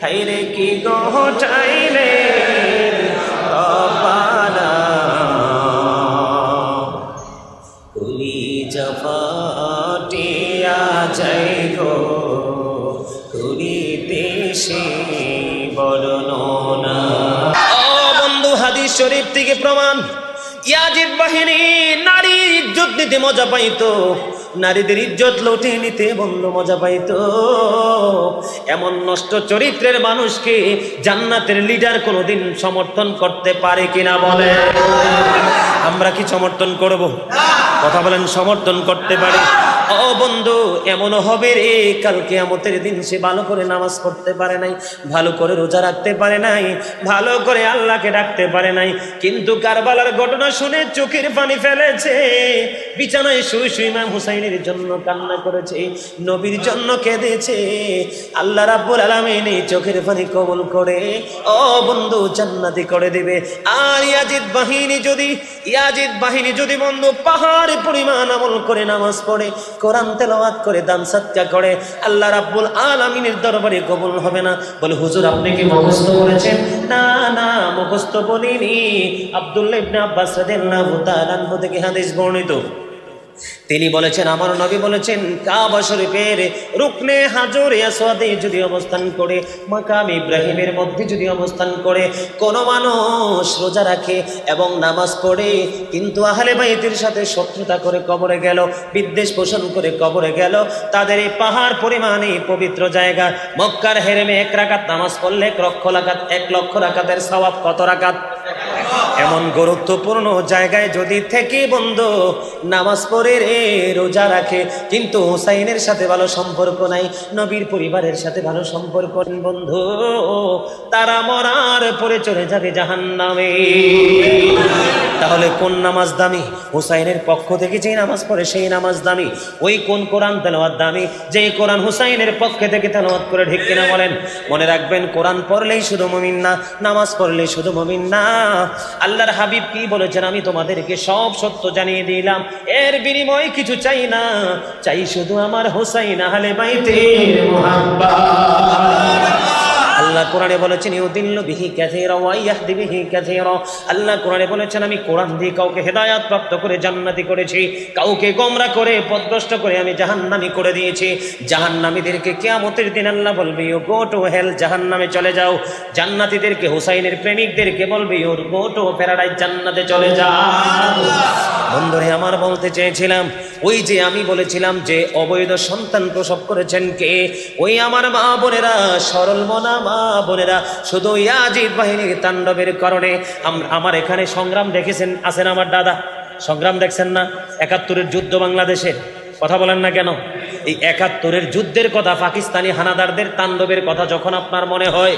হাইরে কি গো চাইলে রব্বানা কলিজা ফাটিয়া যাই গো করিতে সে বর্ণনা। ও বন্ধু, হাদিস শরীফ থেকে প্রমাণ, ইয়াজিদ বাহিনী নারীর ইজ্জত নিতে মজা পাইতো, নারীদের ইজ্জত লুটে নিতে বন্ধু মজা পাইতো। এমন নষ্ট চরিত্রের মানুষকে জান্নাতের লিডার কোনোদিন সমর্থন করতে পারে কিনা বলে? আমরা কি সমর্থন করব? কথা বলেন, সমর্থন করতে পারে? ও বন্ধু, এমনও হবে রে কাল কিয়ামতের দিন সে ভালো করে নামাজ পড়তে পারে নাই, ভালো করে রোজা রাখতে পারে নাই, ভালো করে আল্লাহকে ডাকতে পারে নাই, কিন্তু কারবালার ঘটনা শুনে চোখের পানি ফেলেছে, বিছানায় শুয়ে শুয়ে ইমাম হুসাইনের জন্য কান্না করেছে, নবীর জন্য কেঁদেছে। আল্লাহ রাব্বুল আলামিন এই চোখের পানি কবুল করে ও বন্ধু জান্নাতি করে দিবে। আর ইয়াজিদ বাহিনী যদি বন্ধু পাহাড় পরিমাণ আমল করে নামাজ পড়ে, কোরআন তেলাওয়াত করে, দান সাদকা করে, আল্লাহ রাব্বুল আলামিনের দরবারে কবুল হবে না। বলে হুজুর আপনি কি মুখস্থ করেছেন? না না, মুখস্থ বলিনি। আব্দুল্লাহ ইবনে আব্বাস রাদিয়াল্লাহু তাআলা আনহু থেকে হাদিস বর্ণিত, তিনি বলেছেন আমার নবী বলেছেন কাবা শরীফের রুকনে হাজরে আসওয়াদে যদি অবস্থান করে, মাকাম ইব্রাহিমের মধ্যে যদি অবস্থান করে কোন মানুষ রোজা রাখে এবং নামাজ পড়ে, কিন্তু আহলে বাইতের সাথে শত্রুতা করে কবরে গেল, বিদ্বেষ পোষণ করে কবরে গেল, তাদের এই পাহাড় পরিমাণে পবিত্র জায়গা মক্কার হেরেমে 1 রাকাত নামাজ পড়লে 1 লক্ষ রাকাতের সওয়াব। কত রাকাত? এমন গুরুত্বপূর্ণ জায়গায় যদি থেকে বন্ধু নামাজ পড়ে রে রোজা রাখে, কিন্তু হুসাইনের সাথে ভালো সম্পর্ক নাই, নবীর পরিবারের সাথে ভালো সম্পর্ক নেই বন্ধু, তারা মরার পরে চলে যাবে জাহান্নামে। তাহলে কোন নামাজ দামি? হুসাইনের পক্ষ থেকে যে নামাজ পড়ে সেই নামাজ দামি। ওই কোন কোরআন তেলাওয়াত দামি? যে কোরআন হুসাইনের পক্ষে থেকে তেলাওয়াত করে, ঠিক কিনা বলেন? মনে রাখবেন, কোরআন পড়লেই শুধু মুমিন না, নামাজ পড়লেই শুধু মুমিন না। আল্লাহর হাবিব কি বলেছেন? আমি তোমাদেরকে সব সত্য জানিয়ে দিলাম, এর বিনিময়ে কিছু চাই না, চাই শুধু আমার হুসাইন আহলে বাইতের মুহাব্বত। আল্লাহ কোরআনে বলেছেন ইউদিল্লু বিহি কাসীরা ওয়া ইয়াহদি বিহি কাসীরা। আল্লাহ কোরআনে বলেছেন আমি কোরআন দিয়ে কাউকে হেদায়েত প্রাপ্ত করে জান্নাতি করেছি, কাউকে গোমরা করে পথভ্রষ্ট করে আমি জাহান্নামী করে দিয়েছি। জাহান্নামীদেরকে কিয়ামতের দিন আল্লাহ বলবে ইউ গো টু হেল, জাহান্নামে চলে যাও। জান্নাতীদেরকে, হুসাইনের প্রেমিকদেরকে বলবে ইউ গো টু প্যারাডাইস, জান্নাতে চলে যাও। বন্ধুরে আমার বলতে চেয়েছিলাম, ওই যে আমি বলেছিলাম যে অবৈধ সন্তান প্রসব করেছেন কে? ওই আমার মা বোনেরা, সরল মনা মা বোনেরা, শুধু ইয়াজিদ বাহিনীর তাণ্ডবের কারণে আমার এখানে সংগ্রাম দেখেছেন, আছেন আমার দাদা, সংগ্রাম দেখছেন না? ৭১-এর যুদ্ধ বাংলাদেশের কথা বলেন না কেন? এই ৭১-এর যুদ্ধের কথা, পাকিস্তানি হানাদারদের তাণ্ডবের কথা যখন আপনার মনে হয়,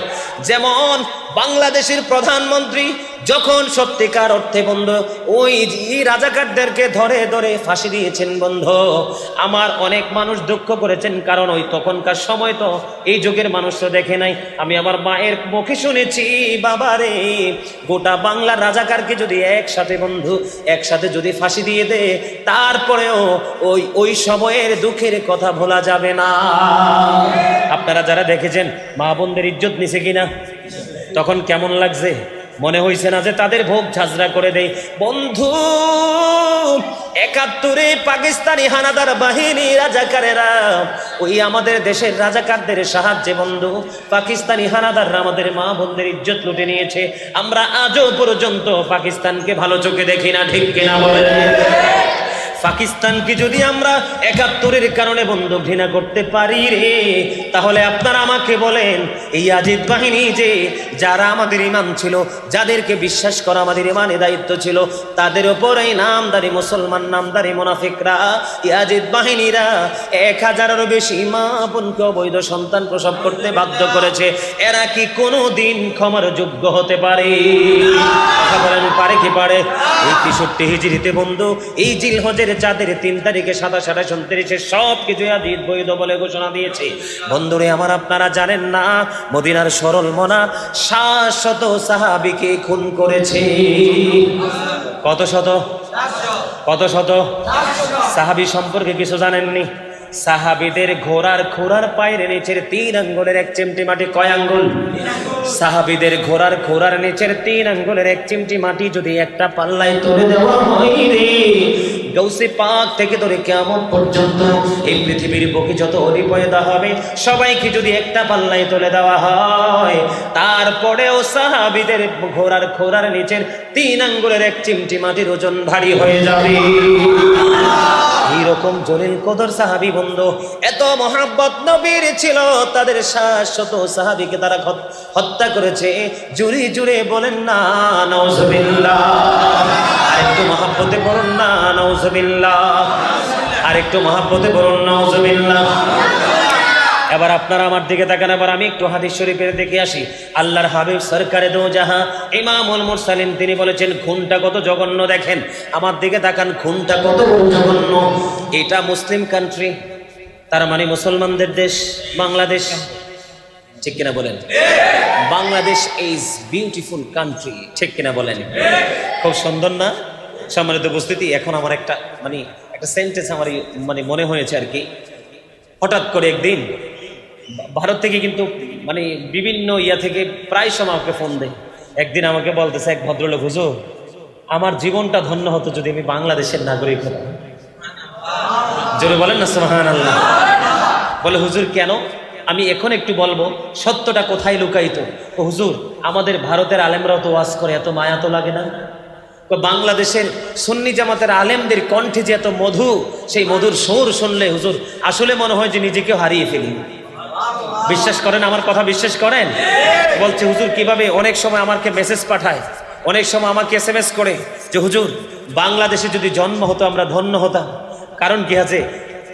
যেমন বাংলাদেশের প্রধানমন্ত্রী যখন সত্যিকার অর্থে বন্ধু ওই রাজাকারদেরকে ধরে ধরে ফাঁসি দিয়েছেন বন্ধু, আমার অনেক মানুষ দুঃখ করেছেন, কারণ ওই তখনকার সময় তো এই যুগের মানুষ তো দেখে নাই। আমি আমার মায়ের মুখে শুনেছি, বাবারে গোটা বাংলার রাজাকারকে যদি একসাথে বন্ধু একসাথে যদি ফাঁসি দিয়ে দে, তারপরেও ওই সময়ের দুঃখের কথা ভোলা যাবে না। আপনারা যারা দেখেছেন মা বোনদের ইজ্জত নিছে কিনা, তখন কেমন লাগছে? মনে হয়েছে না যে তাদের ভোগ ঝাঁঝরা করে দেয়? বন্ধু ৭১-এ পাকিস্তানি হানাদার বাহিনী রাজাকারেরা ওই আমাদের দেশের রাজাকারদের সাহায্যে বন্ধু পাকিস্তানি হানাদাররা আমাদের মা বোনদের ইজ্জত লুটে নিয়েছে। আমরা আজও পর্যন্ত পাকিস্তানকে ভালো চোখে দেখি না, ঠিক কিনা বলেন? পাকিস্তানকে যদি আমরা ৭১-এর কারণে বন্ধু ঘৃণা করতে পারি রে, তাহলে আপনারা আমাকে বলেন এই ইয়াজিদ বাহিনী যে যারা আমাদের ইমাম ছিল, যাদেরকে বিশ্বাস করা আমাদের ইমানে দায়িত্ব ছিল, তাদের উপর এই নামদারি মুসলমান, নামদারি মুনাফিকরা, ইয়াজিদ বাহিনীরা ১,০০০-এরও বেশি মা বোনকে অবৈধ সন্তান প্রসব করতে বাধ্য করেছে। এরা কি কোনো দিন ক্ষমার যোগ্য হতে পারে? কথা বলেন, পারে কি পারে? এই ৬৩ হিজরিতে বন্ধু এই জিলহজের চাঁদের ৩ তারিখে ২৭, ২৮, ২৯ সব কিছু ইয়াজিদ বৈধ বলে ঘোষণা দিয়েছে। বন্ধুরে আমার, আপনারা জানেন না মদিনার সরল মনা ৭০০ সাহাবীকে খুন করেছে। কত শত? কত শত সাহাবী সম্পর্কে কিছু জানেননি? সাহাবীদের ঘোড়ার খোরার পায়ের নিচের 3 আঙ্গুলের 1 চিমটি মাটি কয় আঙ্গুল? সাহাবীদের ঘোড়ার খোরার নিচের 3 আঙ্গুলের 1 চিমটি মাটি যদি একটা পাল্লায় তুলে দেওয়া হয় রে, গৌসে পাক থেকে ধরে কিয়ামত পর্যন্ত এই পৃথিবীর বুকে যত অলি পয়দা হবে সবাইকে যদি একটা পাল্লায় তুলে দেওয়া হয়, তারপরেও সাহাবীদের ঘোড়ার খোরার নিচের 3 আঙ্গুলের 1 চিমটি মাটির ওজন ভারী হয়ে যাবে। এইরকম জলিল কদর সাহাবী বন্ধু, এত মহাব্বত নবীর ছিল, তাদের 700 সাহাবীকে তারা হত্যা করেছে। জুড়ে জুড়ে বলেন না নাউজুবিল্লাহ। আরেকটু মহাব্বতে বলুন না নাউজুবিল্লাহ। আরেকটু মহাব্বতে বলুন নাউজুবিল্লাহ। এবার আপনারা আমার দিকে তাকান, এবার আমি একটু হাদিস শরীফের দিকে আসি। আল্লাহর হাবিব সরকারে দো জাহাঁ ইমামুল মুরসালিন তিনি বলেছেন খুনটা কত জঘন্য। দেখেন আমার দিকে তাকান, খুনটা কত জঘন্য। এটা মুসলিম কান্ট্রি, তার মানে মুসলমানদের দেশ বাংলাদেশ, ঠিক কিনা বলেন? বাংলাদেশ ইজ বিউটিফুল কান্ট্রি, ঠিক কিনা বলেন? খুব সুন্দর না? সম্মানিত উপস্থিতি, এখন আমার একটা সেন্টেন্স আমার মনে হয়েছে আর কি। হঠাৎ করে একদিন ভারত থেকে কিন্তু বিভিন্ন থেকে প্রায় সময় আমাকে ফোন দেয়। একদিন আমাকে বলতেছে এক ভদ্রলোক, হুজুর আমার জীবনটা ধন্য হতো যদি আমি বাংলাদেশের নাগরিক হতাম। জোরে বলেন না সুবহানাল্লাহ। বলে হুজুর কেন? আমি এখন একটু বলবো সত্যটা কোথায় লুকায়িত। ও হুজুর আমাদের ভারতের আলেমরাও তো ওয়াজ করে, এত মায়া তো লাগে না? বাংলাদেশের সুন্নি জামাতের আলেমদের কণ্ঠে যে এত মধু, সেই মধুর সুর শুনলে হুজুর আসলে মনে হয় যে নিজেকে হারিয়ে ফেলি। বিশ্বাস করেন আমার কথা? বিশ্বাস করেন? বলছে হুজুর কিভাবে? অনেক সময় আমাকে মেসেজ পাঠায়, অনেক সময় আমাকে SMS করে যে হুজুর বাংলাদেশে যদি জন্ম হতো আমরা ধন্য হতাম। কারণ কি আছে?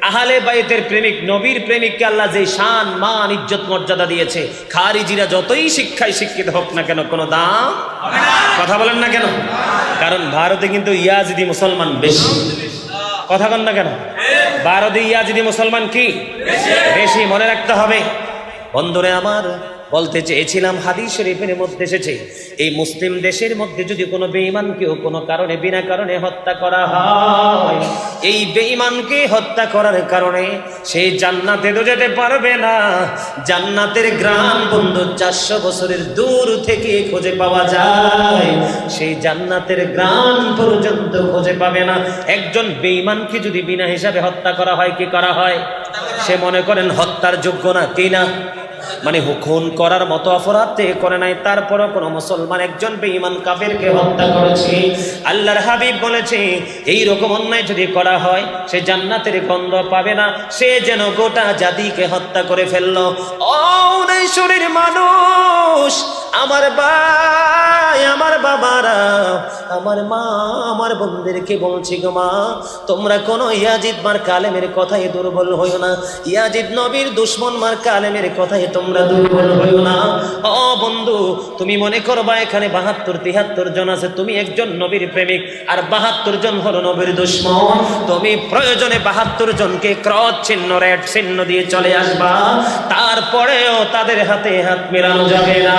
আহলে বাইতের প্রেমিক, নবীর প্রেমিককে আল্লাহ যে শান মান ইজ্জত মর্যাদা দিয়েছে, খারিজিরা যতই শিক্ষায় শিক্ষিত হোক না কেন কোনো দাম হবে না। কথা বলেন না কেন? কারণ ভারতে কিন্তু ইয়াজিদি মুসলমান বেশি। কথা বলেন না কেন? ভারতে ইয়াজিদি মুসলমান কি বেশি, মনে রাখতে হবে। বন্ধুরে আমার, বলতে চেয়েছিলাম হাদিস শরীফের মধ্যে এসেছে এই মুসলিম দেশের মধ্যে যদি কোনো বেঈমানকেও কোনো কারণে বিনা কারণে হত্যা করা হয়, এই বেঈমানকে হত্যা করার কারণে সে জান্নাতে তো যেতে পারবে না। জান্নাতের গ্রাম বন্ধু 400 বছরের দূর থেকে খুঁজে পাওয়া যায়, সেই জান্নাতের গ্রাম পর্যন্ত খুঁজে পাবে না। একজন বেঈমানকে যদি বিনা হিসাবে হত্যা করা হয়, কি করা হয়? সে মনে করেন হত্যার যোগ্য না, কি না? খুন করার মতো অপরাধ করে নাই, তারপরও কোন মুসলমান একজন বেঈমান কাফেরকে হত্যা করেছে। আল্লাহর হাবিব বলেছে এই রকম অন্যায় যদি করা হয় সে জান্নাতের গন্ধ পাবে না, সে যেন গোটা জাতিকে হত্যা করে ফেললো। ও শরীর মানুষ, আমার ভাই, আমার বাবারা, আমার মা, আমার বোনদেরকে বলছি গো মা, তোমরা কোন ইয়াজিদ মার কালেমের কথায় দুর্বল হইও না। ইয়াজিদ নবীর দুশমন মার কালেমের কথায় তোমরা দুর্বল হইও না। ও বন্ধু, তুমি মনে করবা এখানে 72-73 জন আছে, তুমি একজন নবীর প্রেমিক আর 72 জন হলো নবীর দুশমন। তুমি প্রয়োজনে 72 জনকে ক্রস চিহ্ন, রেড চিহ্ন দিয়ে চলে আসবা, তারপরেও তাদের হাতে হাত মেলানো যাবে না।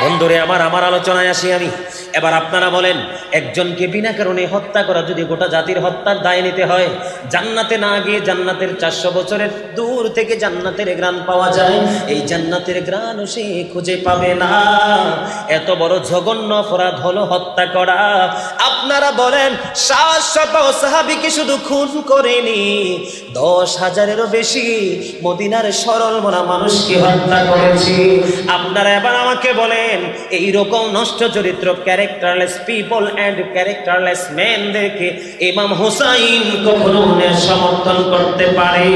বন্ধুরে আমার আলোচনায় আসি আমি। এবার আপনারা বলেন, একজনকে বিনা কারণে হত্যা করা যদি গোটা জাতির হত্যার দায় নিতে হয়, জান্নাতে না গিয়ে জান্নাতের 400 বছরের দূর থেকে জান্নাতের ঘ্রাণ পাওয়া যায়, এই জান্নাতের ঘ্রাণও সে খুঁজে পাবে না। এত বড় জঘন্য অপরাধ হলো হত্যা করা। আপনারা বলেন 700 সাহাবীকে শুধু খুন করেনি, 10,000-এরও বেশি মদিনার সরল মনা মানুষকে হত্যা করেছে। আপনারা এবার আমাকে বলেন, এই রকম নষ্ট চরিত্র, ক্যারেক্টারলেস পিপল এন্ড ক্যারেক্টারলেস মেনদেরকে ইমাম হুসাইন কখনো সমর্থন করতে পারে?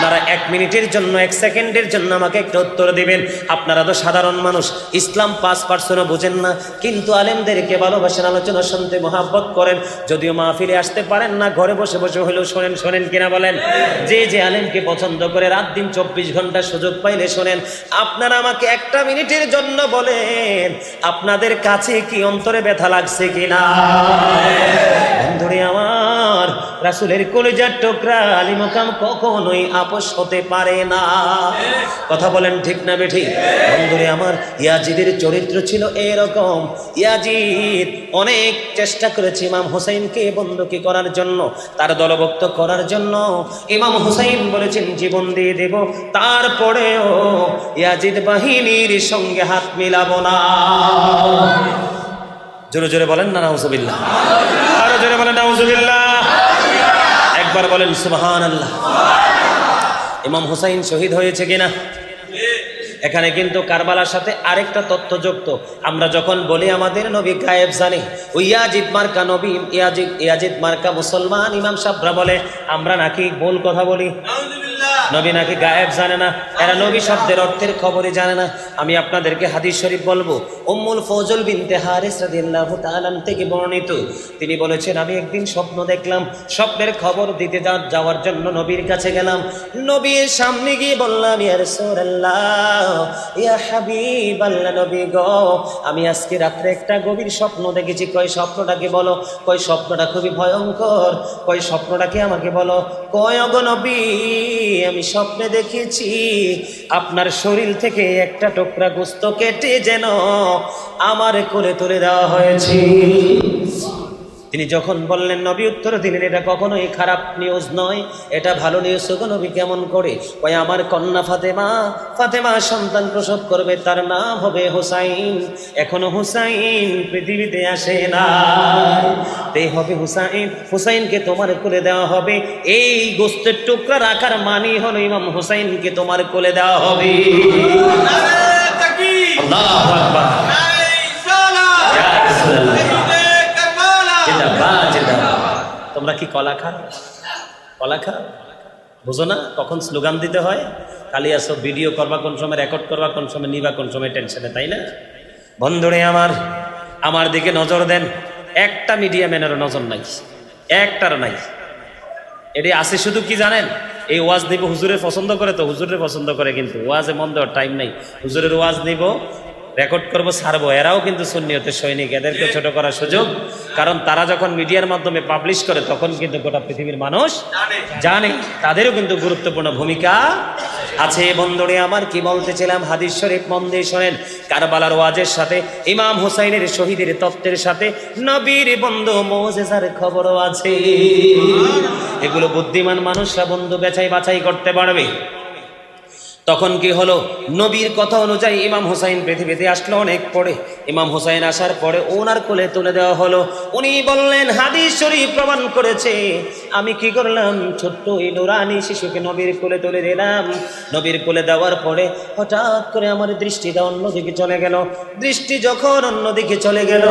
আপনারা 1 মিনিটের জন্য, 1 সেকেন্ডের জন্য আমাকে একটা উত্তর দিবেন। আপনারা তো সাধারণ মানুষ, ইসলাম 5% বুঝেন না, কিন্তু আলেমদেরকে ভালোবাসেন, আলোচনা শুনতে মহাব্বত করেন। যদিও মাহফিলে আসতে পারেন না, ঘরে বসে বসে হলেও শোনেন কিনা বলেন? যে আলেমকে পছন্দ করে রাত দিন 24 ঘন্টা সুযোগ পাইলে শোনেন। আপনারা আমাকে 1 মিনিটের জন্য বলেন, আপনাদের কাছে কি অন্তরে ব্যথা লাগছে কিনা? বন্ধুরে আমার, রাসূলের কলিজার টুকরা আলী মুকাম কখনোই আপোষ হতে পারে না। কথা বলেন ঠিক না বেঠিক? বন্ধুরে আমার, ইয়াজিদের চরিত্র ছিল এরকম। ইয়াজিদ অনেক চেষ্টা করেছে ইমাম হুসাইনকে বন্দুকি করার জন্য, তার দলভুক্ত করার জন্য। ইমাম হুসাইন বলেছেন জীবন দিয়ে দেব, তারপরেও ইয়াজিদ বাহিনীর সঙ্গে হাত মিলাবো না। জোরে জোরে বলেন না নাউজুবিল্লাহ, আরো জোরে বলেন নাউজুবিল্লাহ, একবার বলেন সুবহানাল্লাহ। ইমাম হুসাইন শহীদ হয়েছে কিনা? এখানে কিন্তু কারবালার সাথে আরেকটা তথ্য যুক্ত। আমরা যখন বলি আমাদের নবী গায়েব জানে, ওই ইয়াজিদ মার্কা নবী, ইয়াজিদ মার্কা মুসলমান ইমাম সাহেবরা বলে আমরা নাকি ভুল কথা বলি, নবী নাকি গায়েব জানে না, এরা নবী শব্দের অর্থের খবরই জানে না। আমি আপনাদেরকে হাদিস শরীফ বলবো। উম্মুল ফজল বিনতে হারিস রাদিয়াল্লাহু তাআলা থেকে বর্ণিত, তিনি বলেছেন আমি একদিন স্বপ্ন দেখলাম, স্বপ্নের খবর দিতে যাওয়ার জন্য নবীর কাছে গেলাম। নবীর সামনে গিয়ে বললাম ইয়া রাসূলুল্লাহ, ইয়া হাবিবাল্লাহ, নবী গো, আমি আজকে রাত্রে একটা গভীর স্বপ্ন দেখেছি। কয় স্বপ্নটাকে বলো? কয় স্বপ্নটা খুবই ভয়ঙ্কর। কয় স্বপ্নটাকে আমাকে বলো। কয় ওগো নবী, আমি স্বপ্নে দেখেছি আপনার শরীর থেকে একটা টুকরা গোশত কেটে যেন আমার কোলে তুলে দেওয়া হয়েছে। তিনি যখন বললেন, নবী উত্তর দিলেন এটা কখনোই খারাপ নিউজ নয়, এটা ভালো নিউজ। গো নবী কেমন করে? কয় আমার কন্যা ফাতেমা সন্তান প্রসব করবে, তার নাম হবে হুসাইন। এখনো হুসাইন পৃথিবীতে আসে না, তাই হবে হুসাইন, হুসাইনকে তোমার কোলে দেওয়া হবে। এই গোশতের টুকরা রাখার মানে হলো ইমাম হুসাইনকে তোমার কোলে দেওয়া হবে। আল্লাহু আকবার, তোমরা কি কলা খাও? বুঝো না কখন স্লোগান দিতে হয়? খালি আসো ভিডিও করবা কোন সময়, রেকর্ড করবা কোন সময়, নিবা কোন সময় টেনশনে, তাই না? বন্ধুরে আমার দিকে নজর দেন। একটা মিডিয়া ম্যানেরও নজর নাই, একটার নাই। এটি আছে শুধু কি জানেন? এই ওয়াজ নিব, হুজুরের পছন্দ করে তো, হুজুরের পছন্দ করে, কিন্তু ওয়াজে মন দেওয়ার টাইম নাই। হুজুরের ওয়াজ নিব, রেকর্ড করবো, ছাড়বো। এরাও কিন্তু সুন্নিয়তের সৈনিক, এদেরকে ছোট করার সুযোগ। কারণ তারা যখন মিডিয়ার মাধ্যমে পাবলিশ করে তখন কিন্তু গোটা পৃথিবীর মানুষ জানে, তাদেরও কিন্তু গুরুত্বপূর্ণ ভূমিকা আছে। বন্ধুরে আমার, কি বলতেছিলাম? হাদিস শরীফ মন দিয়ে শোনেন। কারবালার ওয়াজের সাথে ইমাম হুসাইনের শহীদের তত্ত্বের সাথে নবীর বন্ধু মুজিজার খবরও আছে। এগুলো বুদ্ধিমান মানুষরা বন্ধু বাছাই করতে পারবে। তখন কি হলো? নবীর কথা অনুযায়ী ইমাম হুসাইন পৃথিবীতে আসলো অনেক পরে। ইমাম হুসাইন আসার পরে ওনার কোলে তুলে দেওয়া হলো। উনি বললেন, হাদিস শরীফ প্রমাণ করেছে, আমি কি করলাম? ছোট্ট এই নুরানি শিশুকে নবীর কোলে তুলে দিলাম। নবীর কোলে দেওয়ার পরে হঠাৎ করে আমার দৃষ্টিটা অন্যদিকে চলে গেল। দৃষ্টি যখন অন্যদিকে চলে গেল,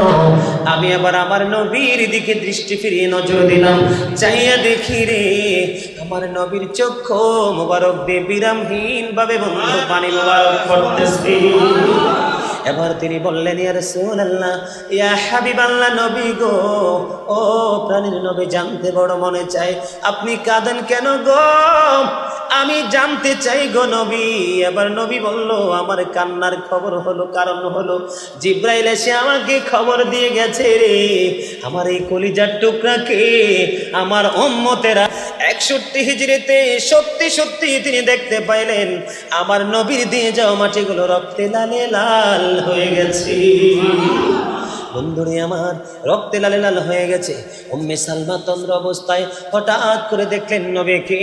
আমি আবার আমার নবীর দিকে দৃষ্টি ফিরিয়ে নজর দিলাম। চাইয়া দেখি রে, আমার নবীর চক্ষু মোবারক দিয়ে বিরামহীন ভাবে বন্ধু পানি মোবারক পড়তেছে। এবার তিনি বললেন, ইয়া রাসূলুল্লাহ, ইয়া হাবিবাল্লাহ, নবী গো, ও প্রাণীর নবী, জানতে বড় মনে চাই, আপনি কাঁদেন কেন গো? আমি জানতে চাই গো নবী। এবার নবী বলল, আমার কান্নার খবর হলো, কারণ হলো জিব্রাইল এসে আমাকে খবর দিয়ে গেছে রে, আমার এই কলিজার টুকরাকে আমার উম্মতেরা 61 হিজরিতে সত্যি তিনি দেখতে পাইলেন আমার নবীর দিয়ে যাওয়া মাটিগুলো রক্তে লালে লাল হয়ে গেছে। বন্ধুরে আমার, রক্তে লালে লাল হয়ে গেছে। উম্মে সালমা তন্দ্র অবস্থায় হঠাৎ করে দেখলেন নবীকে।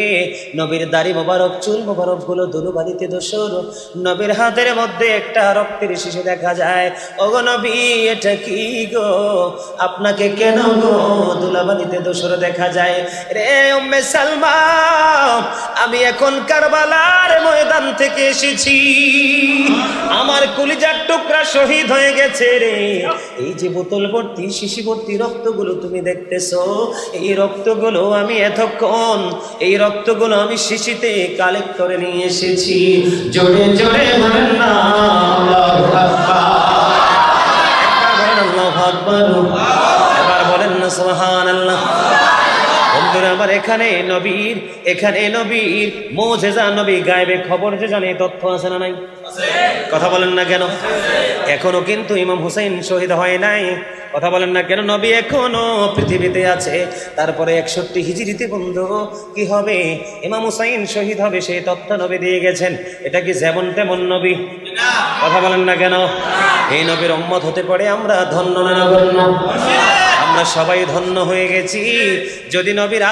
নবীর দাড়ি মোবারক, চুল মোবারক গুলো ধুলোবালিতে ধূসর। নবীর হাতের মধ্যে একটা রক্তের শিশু দেখা যায়। ওগো নবী, এটা কি গো? আপনাকে কেন গো ধুলাবালিতে ধূসর দেখা যায় রে উম্মে সালমা? আমি এখন কারবালার ময়দান থেকে এসেছি, আমার কলিজার টুকরা শহীদ হয়ে গেছে রে। এই যে বোতল ভর্তি, শিশি ভর্তি রক্তগুলো তুমি দেখতেছো, এই রক্তগুলো আমি এতক্ষণ, এই রক্তগুলো আমি শিশিতে কালেক্ট করে নিয়ে এসেছি। জোরে জোরে বলেন না আল্লাহু আকবার, একবার বলেন আল্লাহু আকবার, এবার বলেন না সুবহানাল্লাহ। বন্ধুরা আমার, এখানে নবীর মুজিজা, নবী গায়েবে খবর যে জানে, তথ্য আছে না নাই? কথা বলেন না কেন? এখনো কিন্তু ইমাম হুসাইন শহীদ হয় নাই। কথা বলেন না কেন? নবী এখনো পৃথিবীতে আছে। তারপরে 61 হিজরিতে বন্ধু কি হবে? ইমাম হুসাইন শহীদ হবে, সেই তথ্য নবী দিয়ে গেছেন। এটা কি যেমন তেমন নবী? কথা বলেন না কেন? এই নবীর উম্মত হতে পারে আমরা ধন্য না ধন্য? আমরা সবাই ধন্য হয়ে গেছি যদি নবীর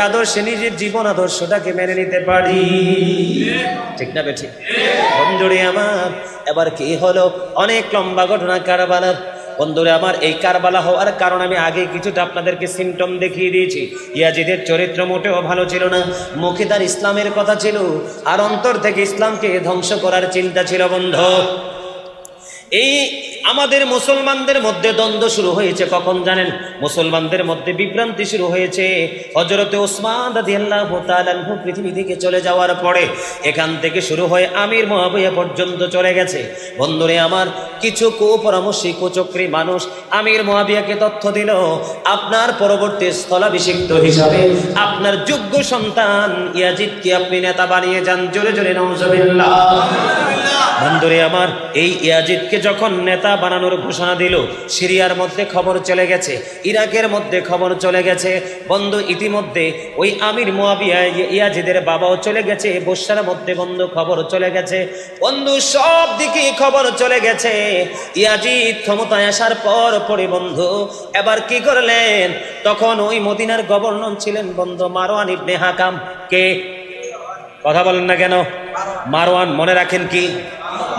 আদর্শে নিজের জীবন আদর্শটাকে মেনে নিতে পারি। ঠিক না বেঠিক? বন্ধুরে আমার, এবার কি হলো? অনেক লম্বা ঘটনা কারবালার। বন্ধুরে আমার, এই কারবালা হওয়ার কারণ আমি আগে কিছুটা আপনাদেরকে সিমটম দেখিয়ে দিয়েছি। ইয়াজিদের চরিত্র মোটেও ভালো ছিল না। মুখে তার ইসলামের কথা ছিল, আর অন্তর থেকে ইসলামকে ধ্বংস করার চিন্তা ছিল। বন্ধু, এই আমাদের মুসলমানদের মধ্যে দ্বন্দ্ব শুরু হয়েছে কখন জানেন? মুসলমানদের মধ্যে বিভ্রান্তি শুরু হয়েছে হযরতে ওসমান রাদিয়াল্লাহু তাআলা আনহু পৃথিবী থেকে চলে যাওয়ার পরে। এখান থেকে শুরু হয়ে আমির মুয়াবিয়া পর্যন্ত চলে গেছে। বন্ধুরে আমার, কিছু কুপরামর্শী কুচক্রী মানুষ আমির মুয়াবিয়াকে তথ্য দিল, আপনার পরবর্তী স্থলাভিষিক্ত হিসাবে আপনার যোগ্য সন্তান ইয়াজিদকে আপনি নেতা বানিয়ে যান। জোরে জোরে নাউজুবিল্লাহ। বন্ধুরে আমার, এই ইয়াজিদকে যখন নেতা বানানোর ঘোষণা দিল, সিরিয়ার মধ্যে খবর চলে গেছে, ইরাকের মধ্যে খবর চলে গেছে। বন্ধু, ইতিমধ্যে ওই আমির মুয়াবিয়া ইয়াজিদের বাবাও চলে গেছে, বসরার মধ্যে বন্ধু খবর চলে গেছে। বন্ধু, সব দিকে খবর চলে গেছে। ইয়াজিদ ক্ষমতায় আসার পরে বন্ধু এবার কি করলেন? তখন ওই মদিনার গভর্নর ছিলেন বন্ধু মারওয়ান ইবনে হাকাম। কে? কথা বলেন না কেন? মারওয়ান, মনে রাখেন কি?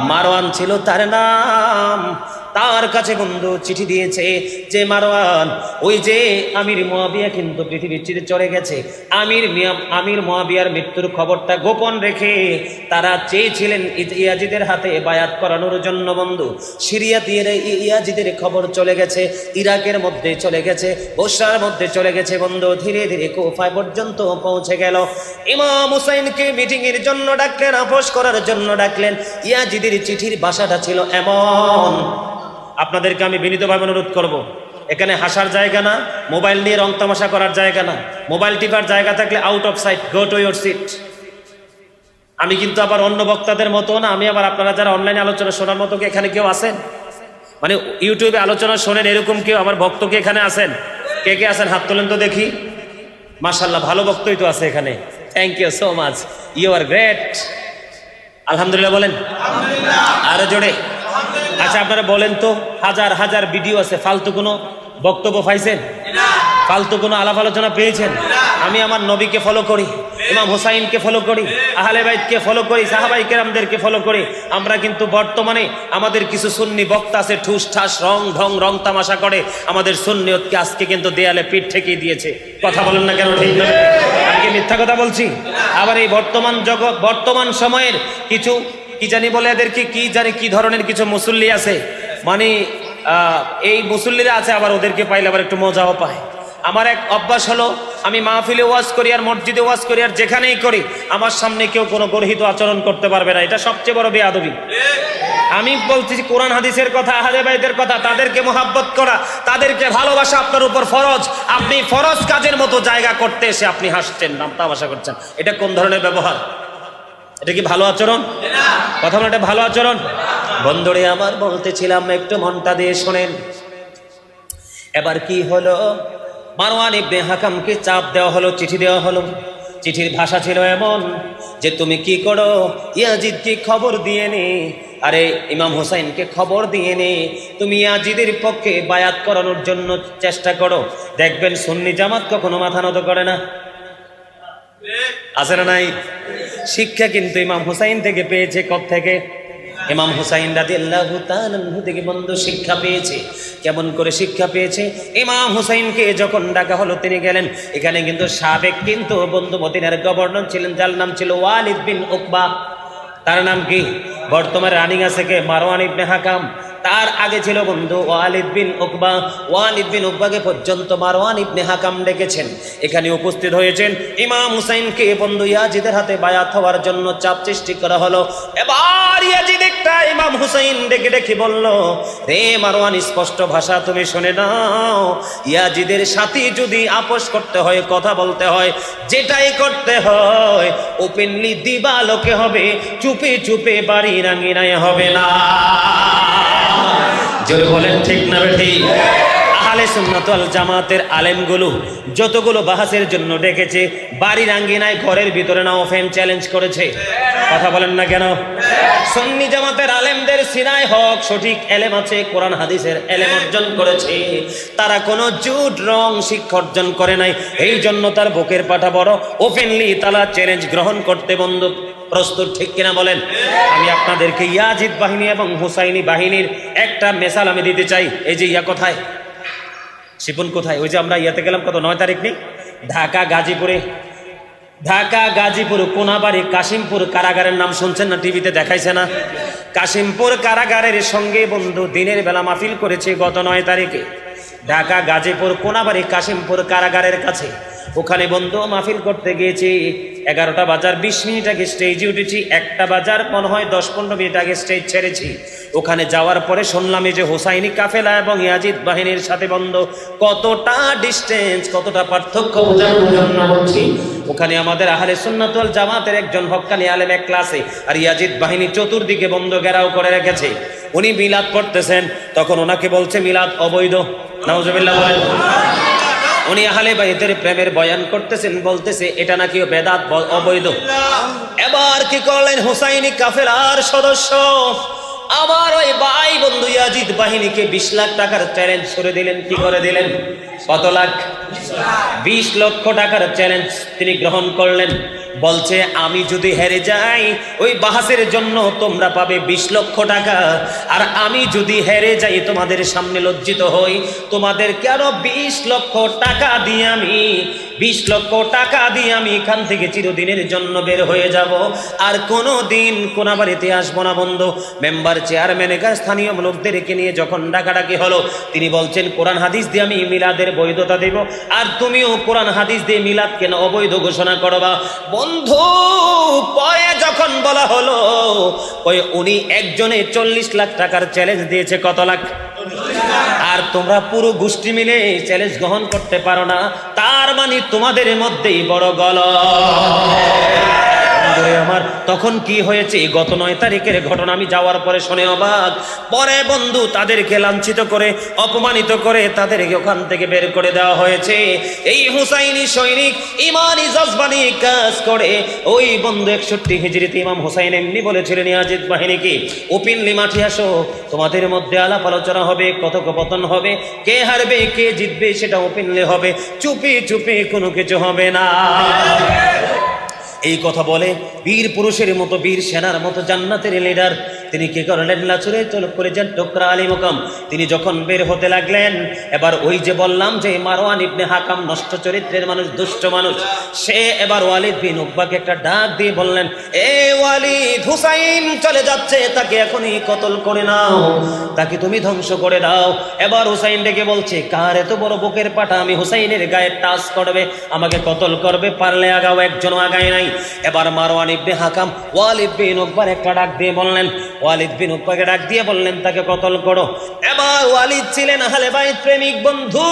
মারওয়ান ছিল তার নাম। তার কাছে বন্ধু চিঠি দিয়েছে যে মারওয়ান, ওই যে আমির মুয়াবিয়া কিন্তু পৃথিবীর ছেড়ে চলে গেছে। আমির মুয়াবিয়ার মৃত্যুর খবরটা গোপন রেখে তারা চেয়েছিলেন ইয়াজিদের হাতে বায়াত করানোর জন্য। বন্ধু, সিরিয়া দিয়ে ইয়াজিদের খবর চলে গেছে, ইরাকের মধ্যে চলে গেছে, বসরার মধ্যে চলে গেছে। বন্ধু, ধীরে ধীরে কুফা পর্যন্ত পৌঁছে গেল। ইমাম হুসাইনকে মিটিং এর জন্য ডাকলেন, আপোষ করার জন্য ডাকলেন। ইয়াজিদের চিঠির ভাষাটা ছিল এমন। আপনাদেরকে আমি বিনীতভাবে অনুরোধ করব, এখানে হাসার জায়গা না, মোবাইল নিয়ে রং তামাশা করার জায়গা না। মোবাইল টিপার জায়গা থাকলে out of sight, go to your seat. আমি কিন্তু আবার অন্য বক্তাদের মতো না, আমি আবার আপনারা যারা অনলাইনে আলোচনা শোনার মতো কি এখানে কেউ আছেন? মানে ইউটিউবে আলোচনা শোনেন এরকম কেউ আমার ভক্ত কি এখানে আছেন? কে কে আছেন হাত তোলেন তো দেখি। মাশাআল্লাহ, ভালো ভক্তই তো আছে এখানে। Thank you so much, you are great. আলহামদুলিল্লাহ বলেন। আরো জোরে। আচ্ছা, আপনারা বলেন তো, হাজার হাজার ভিডিও আছে, ফালতু কোনো বক্তব্য পাইছেন? ফালতু কোনো আলাপ আলোচনা পেয়েছেন? আমি আমার নবীকে ফলো করি, ইমাম হুসাইনকে ফলো করি, আহলে বাইতকে ফলো করি, সাহাবাই কেরামদেরকে ফলো করি। আমরা কিন্তু বর্তমানে আমাদের কিছু সুন্নি বক্তা আছে, ঠুস ঠাস রং তামাশা করে আমাদের সুন্নিয়তকে আজকে কিন্তু দেয়ালে পিঠ ঠেকিয়ে দিয়েছে। কথা বলেন না কেন? ঠিক না? আমি কি মিথ্যা কথা বলছি? আবার এই বর্তমান সময়ের কিছু কি জানি বলে এদেরকে কি ধরনের কিছু মুসল্লি আছে, মানে এই মুসল্লিরা আছে, আবার ওদেরকে পাইলে আবার একটু মজাও পায়। আমার এক অভ্যাস হলো, আমি মাহফিলে ওয়াজ করি আর মসজিদে ওয়াজ করি আর যেখানেই করি, আমার সামনে কেউ কোনো গর্হিত আচরণ করতে পারবে না। এটা সবচেয়ে বড় বেয়াদবি। আমি বলছি কোরআন হাদিসের কথা, আহলে বাইতের কথা, তাদেরকে মোহাব্বত করা, তাদেরকে ভালোবাসা আপনার উপর ফরজ। আপনি ফরজ কাজের মতো জায়গা করতে এসে আপনি হাসছেন, নাম তামাশা করছেন, এটা কোন ধরনের ব্যবহার? এটা কি ভালো আচরণ? কথা বলে এটা ভালো আচরণ? বন্ধুরে আমার, বলতেছিলাম, একটু মনটা দিয়ে শোনেন। এবার কি হলো? মারওয়ান ইবনে হাকামকে চাপ দেওয়া হলো, চিঠি দেওয়া হলো। চিঠির ভাষা ছিল এমন যে তুমি কি করো, ইয়াজিদকে খবর দিয়ে নে, আরে ইমাম হুসাইনকে খবর দিয়ে নে, তুমি ইয়াজিদের পক্ষে বায়াত করানোর জন্য চেষ্টা করো। দেখবেন সুন্নি জামাত কখনো মাথা নত করে না। আছে না নাই? শিক্ষা কিন্তু ইমাম হুসাইন থেকে পেয়েছে। থেকে ইমাম হুসাইন রাদিয়াল্লাহু তাআলা আনহু থেকে বন্ধু শিক্ষা পেয়েছে। কেমন করে শিক্ষা পেয়েছে? ইমাম হুসাইনকে যখন ডাকা হলো তিনি গেলেন। এখানে কিন্তু সাবেক কিন্তু বন্ধু মদিনার গভর্নর ছিলেন, যার নাম ছিল ওয়ালিদ বিন উকবা। তার নাম কি? বর্তমানে রানিং আছে কে? মারওয়ান ইবনে হাকাম। তার আগে ছিল বন্ধু ওয়ালিদ বিন উকবা। ওয়ালিদ বিন উকবাকে পর্যন্ত মারওয়ান ইবনে হাকাম ডেকেছেন। এখানে উপস্থিত হয়েছেন ইমাম হুসাইনকে বন্ধু ইয়াজিদের হাতে বায়াত হওয়ার জন্য চাপ সৃষ্টি করা হলো। এবার ইয়াজিদ একটা ইমাম হুসাইন ডেকে ডেকে বলল, রে মারওয়ান, স্পষ্ট ভাষা তুমি শুনে নাও, ইয়াজিদের সাথে যদি আপোষ করতে হয়, কথা বলতে হয়, যেটাই করতে হয় ওপেনলি দিবালোকে হবে, চুপে চুপে বাড়ির আঙিনায় হবে না। জোরে বলেন ঠিক না ঠিক? আহলে সুন্নাত ওয়াল জামাতের আলেমগুলো যতগুলো বাহাসের জন্য ডেকেছে, বাড়ির আঙ্গিনায় ঘরের ভিতরে না ওপেন চ্যালেঞ্জ করেছে। কথা বলেন না কেন? সুন্নি জামাতের আলেমদের সিনায় হক সঠিক এলেম আছে, কোরআন হাদিসের এলেম অর্জন করেছে। তারা কোনো জুট রং শিক্ষা অর্জন করে নাই, এই জন্য তার বুকের পাটা বড়। ওপেনলি তারা চ্যালেঞ্জ গ্রহণ করতে বন্ধু প্রস্তুত, ঠিক কিনা বলেন? আমি আপনাদেরকে ইয়াজিদ বাহিনী এবং হুসাইনি বাহিনীর একটা মেসাল আমি দিতে চাই। এই যে ইয়া কোথায়, শিপন কোথায়? ওই যে আমরা ইয়াতে গেলাম কত 9 তারিখ নেই, ঢাকা গাজীপুর কোনাবাড়ি কাশিমপুর কারাগারের নাম শুনছেন না? টিভিতে দেখাইছে না? কাশিমপুর কারাগারের সঙ্গে বন্ধু দিনের বেলা মাহফিল করেছে গত 9 তারিখে। ঢাকা গাজীপুর কোনাবাড়ি কাশিমপুর কারাগারের কাছে ওখানে বন্ধু মাহফিল করতে গিয়েছি। 11টা বাজার 20 মিনিট আগে স্টেজে উঠেছি, 1টা বাজার মনে হয় 10-15 মিনিট আগে স্টেজ ছেড়েছি। ওখানে যাওয়ার পরে শুনলাম এই যে হুসাইনি কাফেলা এবং ইয়াজিদ বাহিনীর সাথে বন্ধু কতটা ডিস্টেন্স, কতটা পার্থক্য বোঝানোর জন্য বলছি। ওখানে আমাদের আহলে সুন্নাত ওয়াল জামাতের একজন হক্কানি আলেম এক ক্লাসে, আর ইয়াজিদ বাহিনী চতুর্দিকে বন্ধু ঘেরাও করে রেখেছে। উনি মিলাদ পড়তেছেন, তখন ওনাকে বলছে মিলাদ অবৈধ। নাউজুবিল্লাহ বলেন। উনি আহলে বাইতের প্রেমের বয়ান করতেছেন, বলতেছে এটা নাকি বেদাত, অবৈধ। এবার কি করলেন হুসাইনি কাফেলার সদস্য আমার ওই ভাই বন্ধু ইয়াজিদ বাহিনীকে 20 লাখ টাকার চ্যালেঞ্জ করে দিলেন। কি করে দিলেন? কত লাখ? 20 লক্ষ টাকার চ্যালেঞ্জ তিনি গ্রহণ করলেন। বলছে আমি যদি হেরে যাই ওই বাহাসের জন্য তোমরা পাবে 20 লক্ষ টাকা, আর আমি যদি হেরে যাই তোমাদের সামনে লজ্জিত হই, তোমাদের কেন 20 লক্ষ টাকা দিয়ে আমি 20 লক্ষ টাকা দিয়ে আমি এখান থেকে চিরদিনের জন্য বের হয়ে যাব, আর কোনো দিন কোনাবাড়িতে আসবো না বন্ধু। মেম্বার চেয়ারম্যানের কাছে স্থানীয় লোকদেরকে নিয়ে যখন ডাকাডাকি হলো, তিনি বলছেন কোরআন হাদিস দিয়ে আমি মিলাদের বৈধতা দেব, আর তুমিও কোরআন হাদিস দিয়ে মিলাদ কেন অবৈধ ঘোষণা করবা। বন্ধু পরে যখন বলা হলো ওই উনি একজনে 40 লাখ টাকার চ্যালেঞ্জ দিয়েছে। কত লাখ? আর তোমরা পুরো গোষ্ঠী মিলে চ্যালেঞ্জ গ্রহণ করতে পারো না, তার মানে তোমাদের মধ্যেই বড় গলদ। আমার তখন কি হয়েছে গত 9 তারিখের ঘটনা আমি যাওয়ার পরে শুনে অবাক। পরে বন্ধু তাদেরকে লাঞ্ছিত করে অপমানিত করে তাদেরকে ওখান থেকে বের করে দেওয়া হয়েছে। এই হুসাইনি সৈনিক ইমানি জজবানি কাজ করে। ওই বন্ধু 61 হিজরিতে ইমাম হুসাইন এমনি বলেছিলেন ইয়াজিদ বাহিনীকে, ওপেনলি মাঠে আসো, তোমাদের মধ্যে আলাপ আলোচনা হবে, কথোপকথন হবে, কে হারবে কে জিতবে সেটা ওপেনলি হবে, চুপি চুপি কোনো কিছু হবে না। এই কথা বলে বীর পুরুষের মতো, বীর সেনার মতো জান্নাতের লিডার তিনি কি করলেন? লাচুরে চলক করে যান টুকরা আলী মুকাম। তিনি যখন বের হতে লাগলেন, এবার ওই যে বললাম যে মারওয়ান ইবনে হাকাম নষ্ট চরিত্রের মানুষ, দুষ্ট মানুষ, সে এবার ওয়ালিদ বিন উকবাকে একটা ডাক দিয়ে বললেন, এ ওয়ালিদ, হুসাইন চলে যাচ্ছে, তাকে এখনই কতল করে নাও, তাকে তুমি ধ্বংস করে দাও। এবার হুসাইন ডেকে বলছে, কার এত বড় বুকের পাটা আমি হুসাইনের গায়ে টাচ করবে, আমাকে কতল করবে, পারলে আগাও, একজনও আগায় নাই। এবার মারওয়ান ইবনে হাকাম ওয়ালিদ বিন উকবার একটা ডাক দিয়ে বললেন, ওয়ালিদ বিন উকবাকে ডাক দিয়ে বললেন তাকে কতল করো। এবার ওয়ালিদ ছিলেন আহলে বাইত প্রেমিক বন্ধু।